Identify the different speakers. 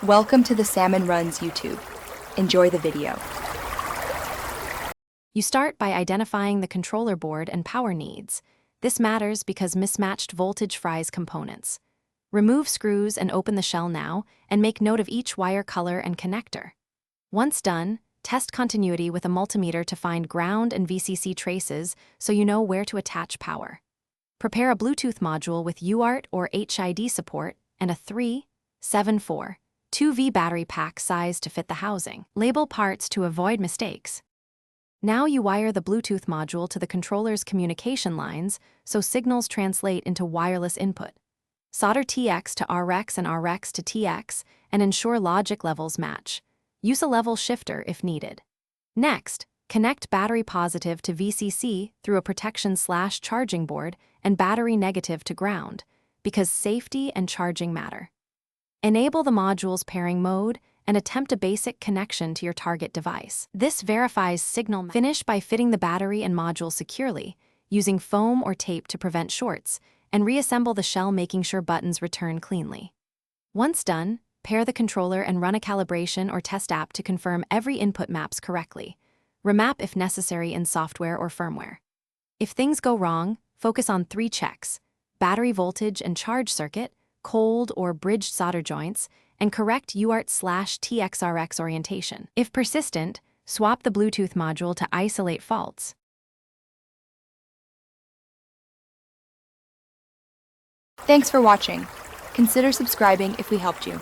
Speaker 1: Welcome to the Salmon Runs YouTube. Enjoy the video.
Speaker 2: You start by identifying the controller board and power needs. This matters because mismatched voltage fries components. Remove screws and open the shell now, and make note of each wire color and connector. Once done, test continuity with a multimeter to find ground and VCC traces so you know where to attach power. Prepare a Bluetooth module with UART or HID support and a 374 2V battery pack size to fit the housing. Label parts to avoid mistakes. Now you wire the Bluetooth module to the controller's communication lines so signals translate into wireless input. Solder TX to RX and RX to TX and ensure logic levels match. Use a level shifter if needed. Next, connect battery positive to VCC through a protection/charging board and battery negative to ground, because safety and charging matter. Enable the module's pairing mode and attempt a basic connection to your target device. This verifies signal. Finish by fitting the battery and module securely, using foam or tape to prevent shorts, and reassemble the shell, making sure buttons return cleanly. Once done, pair the controller and run a calibration or test app to confirm every input maps correctly. Remap if necessary in software or firmware. If things go wrong, focus on 3 checks: battery voltage and charge circuit, cold or bridged solder joints, and correct UART/TXRX orientation. If persistent, swap the Bluetooth module to isolate faults.
Speaker 1: Thanks for watching. Consider subscribing if we helped you.